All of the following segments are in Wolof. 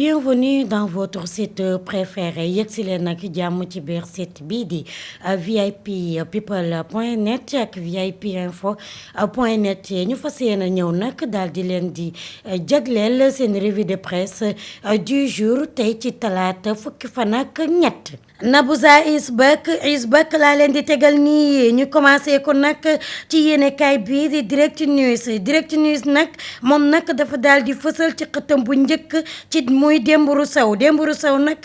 Bienvenue dans votre site préféré yegsi leen nag jàmm ci biir site bii di VIP people point net ak VIP info point net ñu fas yéene ñëw nag daal di leen di jagleel seen revue de presse du jour tey ci talaata fukki fan ak ñett. Nabouza is back laa leen di tegal nii ñu commencé ko nag ci yéenekaay bii di direct news nag moom nag dafa daal di fësal ci xëtam bu njëkk ci muy Dembourou Sow nag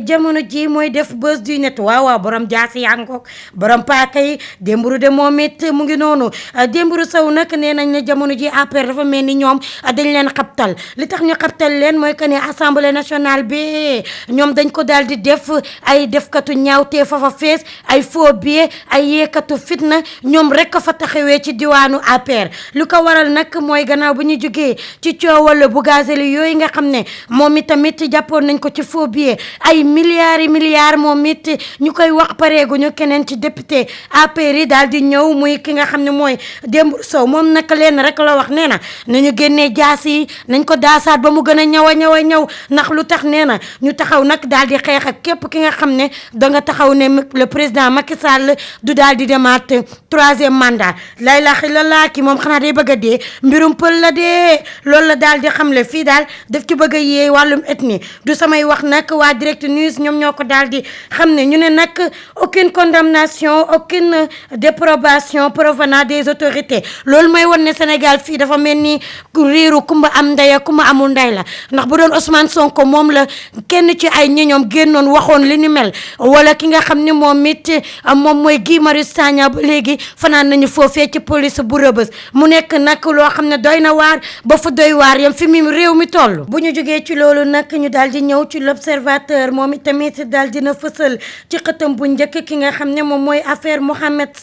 jamono ji mooy def buzz du net waaw borom jaasi yangook borom paaka yi Dembourou de moom it mu ngi noonu Dembourou Sow nag nee nañ ne jamono ji APR dafa mel ni ñoom dañ leen xabtal li tax ñu xabtal leen mooy que ne assemblée nationale bi ñoom dañ ko daal di def ay defkatu ñaawtee fa fees ay faux billets ay yeekatu fitna ñoom rek fa taxawee ci diwaanu APR lu ko waral nag mooy gannaaw bu ñu jógee ci coowal Bougazelli yooyu nga xam ne moom it tamit jàppoon nañ ko ci faux billets ay milliards moom it ñu koy wax pareeguñu keneen ci député APR yi daal di ñëw muy ki nga xam ne mooy Dembourou Sow moom nag leen rek la wax nee na nañu génnee jaas yi nañ ko daasaat ba mu gën a ñëw ndax lu tax nee na ñu taxaw nag daal di xeex ak képp ki nga xam ne da nga taxaw ne le président Macky Sall du daal di demaat 3e mandat lay la xilala ki moom xanaa day bëgg a dee mbirum pël la dee loolu la daal di xamle fii daal daf ci bëgg a yee wàllum ethnie du samay wax nag waa direct news ñoom ñoo ko daal di xam ne ñu ne nag aucune condamnation aucune déprobation provenant des autorités loolu mooy wan ne Sénégal fii dafa mel ni riiru kumba am ndey kumba amul ndey la ndax bu doon Ousmane Sonko moom la kenn ci ay ñoñoom génnoon waxoon li ni mel wala ki nga xam ne moom it moom mooy Guy Marius Sagna ba léegi fanaan nañu foofee ci police bu Rebeuss mu nekk nag loo xam ne doy na waar ba fa doy waar yam fi mi réew mi toll bu ñu jógee ci loolu nag ñu daal di ñëw ci l'observateur moom itamit daal dina fësal ci xëtam bu njëkk ki nga xam ne moom mooy affaire Mohamed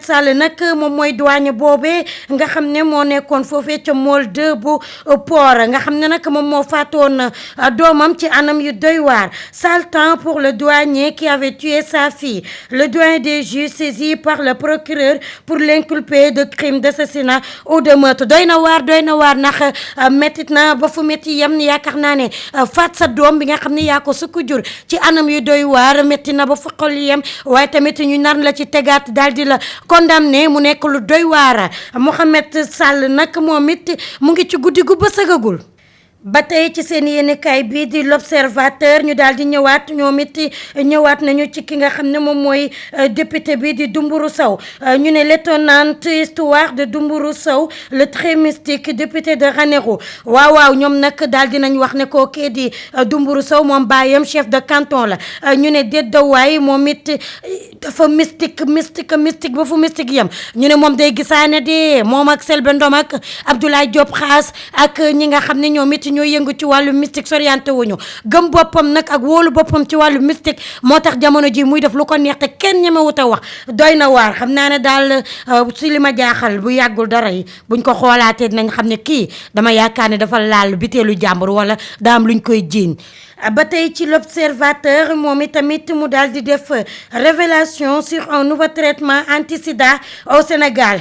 Sall nag moom mooy douane boobee nga xam ne moo nekkoon foofee ca Môle 2 bu port nga xam ne nag moom moo faatoon doomam ci anam yu doy waar sale temps pour le douanier qui avait tué sa fille. Le doyen des juges saisi par le procureur pour l'inculper de crime d'assassinat ou de meurtre doy na waar ndax méttit na ba fu métti yem ni yaakaar naa ne faat sa doom bi nga xam ne yaa ko sukk jur ci anam yu doy waar métti na ba fu xol yem waaye tamit ñu nar la ci tegaat daal di la condamné mu nekk lu doy waar Mohamed Sall nag moom it mu ngi ci guddi gu ba sëgagul ba tey ci seen yéenekaay bii di l'observateur ñu daal di ñëwaat ñoom it ñëwaat nañu ci ki nga xam ne moom mooy député bi di Dembourou Sow ñu ne l'étonnante histoire de Dembourou Sow le très mystique député de Ranérou waaw ñoom nag daal di nañ wax ne koo kii di Dembourou Sow moom baayam chef de canton la ñu ne déddawaay moom it dafa mystique ba fu mystique yam ñu ne moom day gisaane de moom ak Selbé Ndom ak Abdoulaye Diop Khass ak ñi nga xam ne ñoom it ñoo yëngu ci wàllu mystique soriante wuñu gëm boppam nag ak wóolu boppam ci wàllu mystique moo tax jamono ji muy def lu ko neex te kenn ñemewut a wax doy na waar xam naa ne daal si li ma jaaxal bu yàggul dara yi buñ ko xoolaatee dinañ xam ne kii dama yaakaar ne dafa laal biteelu jàmbur wala daa am luñ koy jiiñ ba tey ci l'observateur moom itamit mu daal di def révélation sur un nouveau traitement anti-sida au Sénégal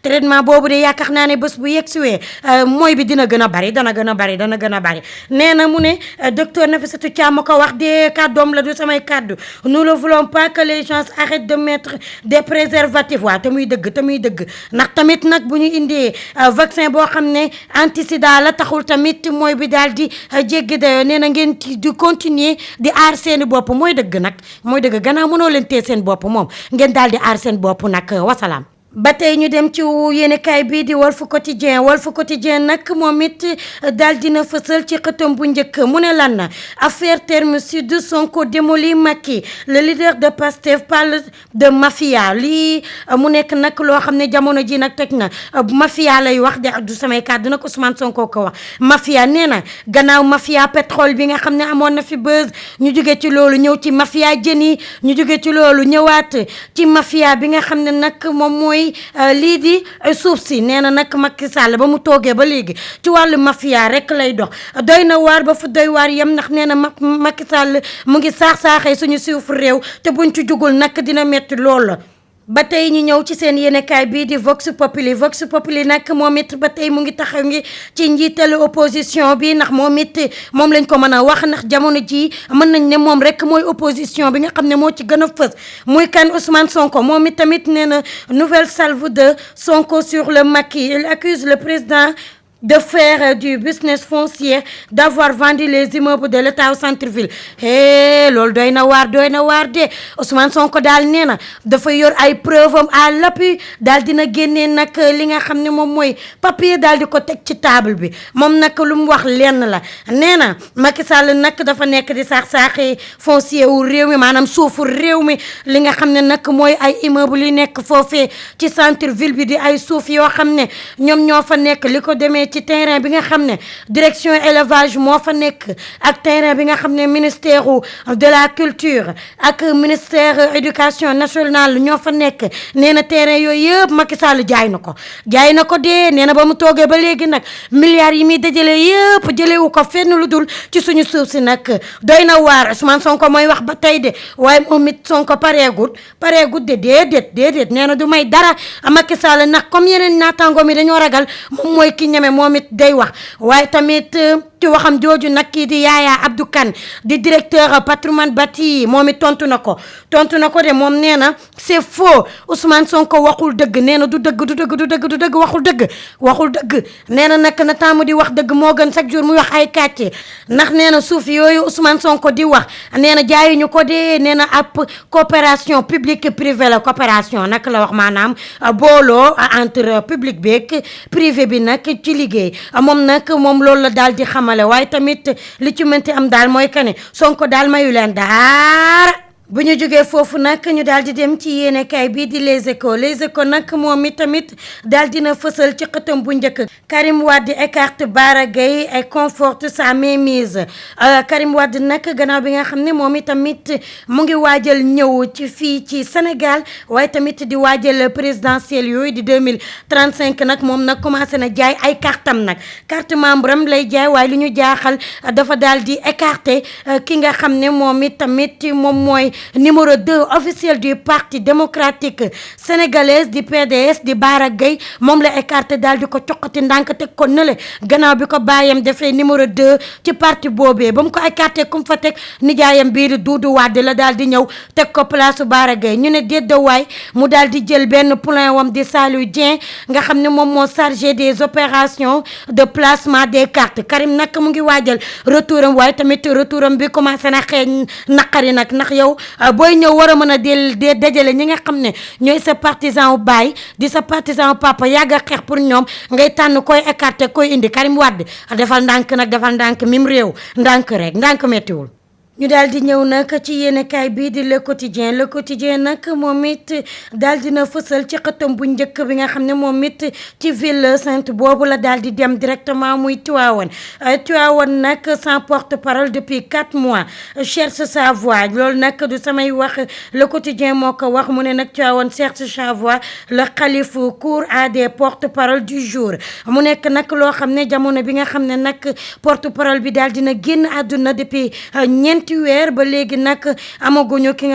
traitement boobu de yaakaar naa ne bés bu yegsiwee mooy bi dina gën a bari dana gën a bari nee na mu ne docteur Nafissatou Thiam ko wax de kàddoom la du samay kàddu nous ne voulons pas que les gens arrêtent de mettre des préservatifs waaw te muy dëgg ndax tamit nag bu ñu indee vaccin boo xam ne anti-sida la taxul tamit mooy bi daal di jéggi dayoo nee na ngeen di continuer di aar seeni bopp mooy dëgg gannaaw mënoo leen tee seen bopp moom ngeen daal di aar seen bopp nag wasalaam. ba tey ñu dem ci yéenekaay bii di Walf Quotidien nag moom it daal dina fësal ci xëtam bu njëkk mu ne lan na affaire Terme Sud Sonko démoli Macky le leader de Pastef parle de mafia lii mu nekk nag loo xam ne jamono ji nag teg na mafia lay wax de du samay kàddu nag Ousmane Sonko ko wax mafia nee na gannaaw mafia pétrole bi nga xam ne amoon na fi buzz ñu jóge ci loolu ñëw ci mafia jën yi ñu jóge ci loolu ñëwaat ci mafia bi nga xam ne nag moom mooy lii di suuf si nee na nag Macky Sall ba mu toogee ba léegi ci wàllu mafia rek lay dox doy na waar ba fu doy waar yem ndax nee na Macky Sall mu ngi saaxee suñu suuf réew te buñ ci jugul nag dina metti lool la ba tey ñu ñëw ci seen yéenekaay bii di Vox Populi nag moom it ba tey mu ngi taxaw ngi ci njiitalu opposition bi ndax moom it moom lañ ko mën a wax ndax jamono ji mën nañ ne moom rek mooy opposition bi nga xam ne moo ci gën a fës muy kan Ousmane Sonko moom it tamit nee na nouvelle salve de Sonko sur le Macky. Il accuse le président de faire du business foncier, d'avoir vendu les immeubles de l'État au centre-ville. Loolu doy na waar de Ousmane Sonko daal nee na dafa yor ay preuve am à l'appui daal dina génnee nag li nga xam ne moom mooy papier daal di ko teg ci table bi moom nag lu mu wax lenn la nee na Macky Sall nag dafa nekk di saax-saaxee foncier wu réew mi maanaam suufu réew mi li nga xam ne nag mooy ay immeuble yi nekk foofee ci centre-ville bi di ay suuf yoo xam ne ñoom ñoo fa nekk li ko demee ci terrain bi nga xam ne direction élevage moo fa nekk ak terrain bi nga xam ne ministère de la culture ak ministère éducation nationale ñoo fa nekk nee na terrain yooyu yëpp Macky Sall jaay na ko dee nee na ba mu toogee ba léegi nag milliards yi muy dajale yëpp jëlewu ko fenn lu dul ci suñu suuf si nag doy na waar Ousmane Sonko mooy wax ba tey de waaye moom it Sonko pareegut de déedéet nee na du may dara Macky Sall nag comme yeneen naataango mi dañoo ragal moom mooy ki ñeme moom it day wax waaye tamit ci waxam jooju nag kii di Yaya Abdou Kane di directeur patrimoine bâti moom it tontu na ko de moom nee na c'est faux Ousmane Sonko waxul dëgg nee na du dëgg waxul dëgg nee na nag na taamu di wax dëgg moo gën chaque jour muy wax ay kàcce ndax nee na suuf yooyu Ousmane Sonko di wax nee na jaayuñu ko de nee na ab coopération publique privée la coopération nag la wax maanaam booloo entre public beeg privé bi nag ci liggéey moom loolu la daal di xamale waaye tamit li ci mënti am daal mooy que ne Sonko daal mayu leen daara. bu ñu jógee foofu nag ñu daal di dem ci yéenekaay bii di Les Échos nag moom mi tamit daal dina fësal ci xëtam bu njëkk Karim Wade écarte Bara Gaye et conforte sa mainmise Karim Wade nag gannaaw bi nga xam ne moom i tamit mu ngi waajal ñëw ci fii ci Sénégal waaye tamit di waajal présidentielle yooyu di 2035 nag moom nag commencé na jaay ay kartam nag carte membre am lay jaay waaye lu ñu jaaxal dafa daal di écarté ki nga xam ne moom i tamit moom mooy numéro 2 officiel du parti démocratique sénégalaise di PDS di Bara Gaye moom la écarté daal di ko coqati ndànk teg ko nële gannaaw bi ko bàyyam defee numéro 2 ci parti boobee ba mu ko écarté kum fa teg nijaayam bii di Doudou Wade la daal di ñëw teg ko place Bara Gaye ñu ne déedéewaay mu daal di jël benn poulain wam di Saliou Dieng nga xam ne moom moo chargé des opérations de placement des cartes Karim nag mu ngi waajal retouram waaye tamit retouram bi commencé na xeeñ naqari nag ndax yow booy ñëw war a mën a dajale ñi nga xam ne ñooy sa partisan wu baay di sa partisan wu papa yàgg a xeex pour ñoom ngay tànn koy écarté koy indi Karim Wade defal ndànk mim réew ndànk méttiwul ñu daal di ñëw nag ci yéenekaay bii di le quotidien nag moom it daal dina fësal ci xëtam bu njëkk bi nga xam ne moom it ci ville sainte boobu la daal di dem directement muy Tivaouane nag sans porte-parole depuis 4 mois cherche sa voix loolu nag du samay wax le quotidien moo ko wax mu ne nag Tivaouane cherche sa voix le khalife court à des porte-parole du jour mu nekk nag loo xam ne jamono bi nga xam ne nag porte-parole bi daal dina génn àdduna depuis ñeenti weer ba léegi nag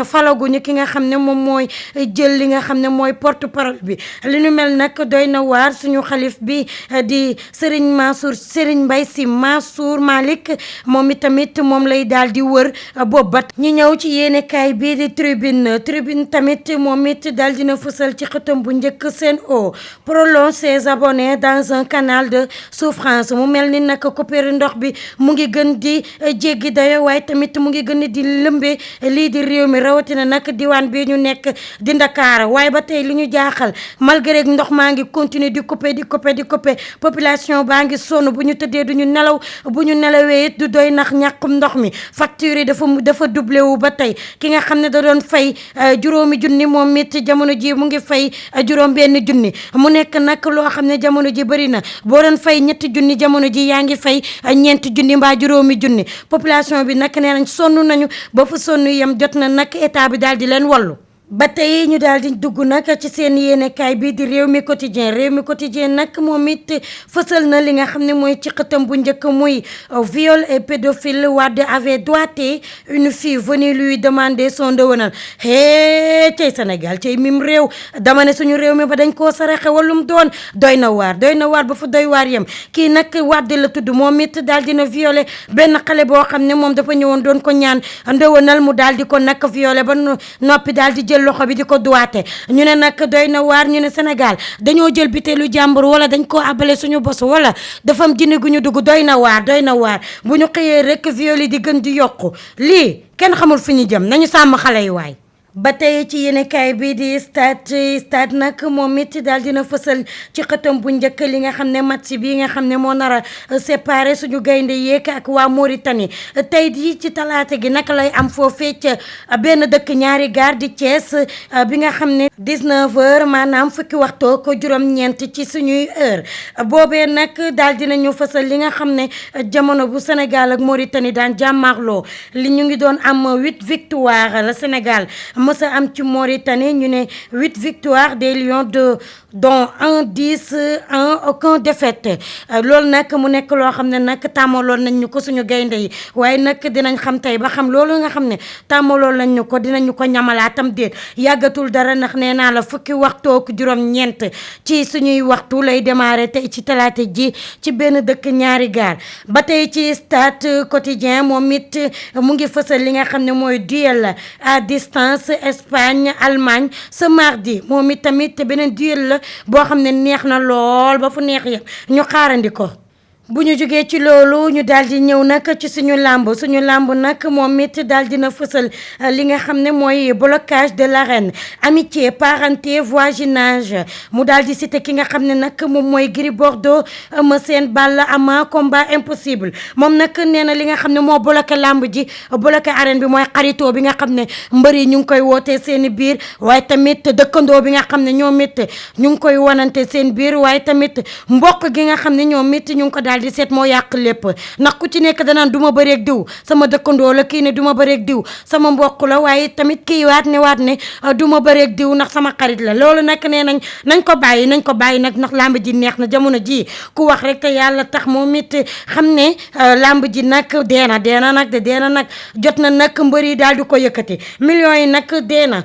falaguñu ki nga xam ne moom mooy jël li nga xam ne mooy porte parole bi li nu mel nag doy na waar suñu xalif bi di Serigne Mbaye Sy Mansour Malick moom itamit moom lay daal di wër boobat ñu ñëw ci yéenekaay bii di tribune tamit moom it daal dina fësal ci xëtam bu njëkk Sen'Eau prolonge ses abonnés dans un canal de souffrance mu mel ni nag coupure ndox bi mu ngi gën di jéggi dayo waaye tamit mu ngi gën di lëmbe lii di réew mi rawatina nag diwaan bi ñu nekk di Ndakaar waaye ba tey li ñu jaaxal malgré ndox maa ngi continuer di couper population baa ngi sonn bu ñu tëddee du ñu nelaw bu ñu nelawee it du doy nax ñàkkum ndox mi facture yi dafa doublé wu ba tey ki nga xam ne da doon fay juróomi junni moom it jamono ji mu ngi fay juróom benn junni mu nekk nag loo xam ne jamono ji bëri na boo doon fay ñetti junni jamono ji yaa ngi fay ñeenti junni mbaa juróomi junni population bi nag nee nañ sonn nañu ba fa sonn yam jot na nag état bi daal di leen wallu ba tey ñu daal di dugg nag ci seen yéenekaay bi di réew mi quotidien nag moom it fësal na li nga xam ne mooy ci xëtam bu njëkk muy viol et pédophile. Wade avait doigté une fille venue lui demander son ndëwënal cey Sénégal cey mim réew dama ne suñu réew mi ba dañ koo saraxe walum doon doy na waar ba fa doy waar yem kii nag Wade la tudd moom it daal dina violé benn xale boo xam ne moom dafa ñëwoon doon ko ñaan ndëwënal mu daal di ko nag violé ba noppi daal di jël loxo bi di ko duwaate ñu ne nag doy na waar ñu ne Sénégal dañoo jël biteelu jàmbur wala dañ koo abale suñu bos wala dafa am jinne gu ñu dugg doy na waar bu ñu xëyee rek viol yi di gën di yokku lii kenn xamul fu ñu jëm nañu sàmm xale yi waay. ba tey ci yéenekaay bi di stade nag moom it daal dina fësal ci xëtam bu njëkk li nga xam ne match bi nga xam ne moo nar a séparé suñu gaynde yeek ak waa Mauritanie tey di ci talaata gi naka lay am foofee ca benn dëkk ñaari gaar di Thiès bi nga xam ne 19h maanaam fukki waxtoo ko juróom-ñeent ci suñuy heure boobee nag daal dinañu fësal li nga xam ne jamono bu Sénégal ak Mauritanie daan jàmmaarloo li ñu ngi doon am 8 victoire la Sénégal mësa am ci Mauritanie ñu ne 8 victoires des Lions dont 10 aucun défaite loolu nag mu nekk loo xam ne nag tàmmaloon nañ ñu ko suñu gaynde yi waaye nag dinañ xam tey ba xam loolu nga xam ne tàmmaloon nañ ñu ko dinañu ko ñamalaatam déet yàggatul dara ndax nee naa la fukki waxtook juróom-ñeent ci suñuy waxtu lay démarrer tey ci talaata ji ci benn dëkk ñaari gaar ba tey ci stade quotidien moom it mu ngi fësal li nga xam ne mooy duel à distance Espagne Allemagne ce mardi moom it tamit beneen duel la boo xam ne neex na lool ba fu neex yëpp ñu xaarandi ko. bu ñu jógee ci loolu ñu daal di ñëw nag ci suñu làmb nag moom it daal dina fësal li nga xam ne mooy blocage de l'arène amitié parenté voisinage mu daal di cité ki nga xam ne nag moom mooy Gris Bordeaux Eumeu Sène Balla Ama combat impossible moom nag nee na li nga xam ne moo bloqué làmb ji bloqué arène bi mooy xaritoo bi nga xam ne mbër yi ñu ngi koy wootee seen i biir waaye tamit dëkkandoo bi nga xam ne ñoom it ñu ngi koy wanante seen biir waaye tamit mbokk gi nga xam ne ñoom it ñu ngi ko daal di seet moo yàq lépp ndax ku ci nekk danaan du ma bëreeg diw sama dëkkandoo la kii ne du ma bëreeg diw sama mbokk la waaye tamit kii waat ne du ma bëreeg diw ndax sama xarit la loolu nag nee nañ ko bàyyi nag ndax làmb ji neex na jamono ji ku wax rek te yàlla tax moom it xam ne làmb ji nag deena nag jot na nag mbër yi daal di ko yëkkati millions yi nag deena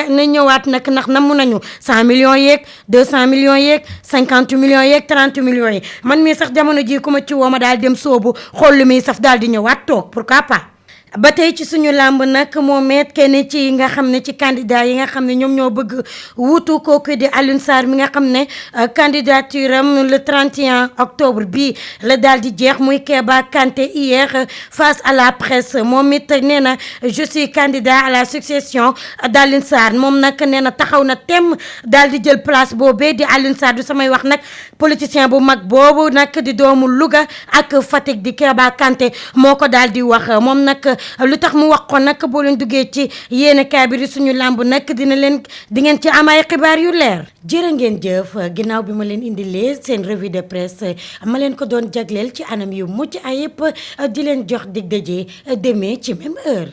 na ñëwaat nag ndax namu nañu 100 millions yeeg 200 millions yeeg 50 millions yeeg 30 millions yi man mii sax jamono ji ku ma ci woo ma daal dem soobu xool li muy saf daal di ñëwaat toog pourquoi pas. ba tey ci suñu làmb nag moom it kenn ci nga xam ne ci candidat yi nga xam ne ñoom ñoo bëgg wuutu kooku di Alioune Sarr mi nga xam ne candidature am le 31 octobre bii la daal di jeex muy Keba Kanté hier face à la presse moom it nee na je suis candidat à la succession d'Alioune Sarr moom nag nee na taxaw na tem daal di jël place boobee di Alioune Sarr du samay wax nag politicien bu mag boobu nag di doomu Louga ak Fatick di Keba Kanté moo ko daal di wax moom nag lu tax mu wax ko nag boo leen duggee ci yéenekaay bi di suñu làmb nag di ngeen ci am ay xibaar yu leer. jërë ngeen jëf ginnaaw bi ma leen indilee seen revue de presse ma leen ko doon jagleel ci anam yu mucc ayib di leen jox dig daje demee ci même heure.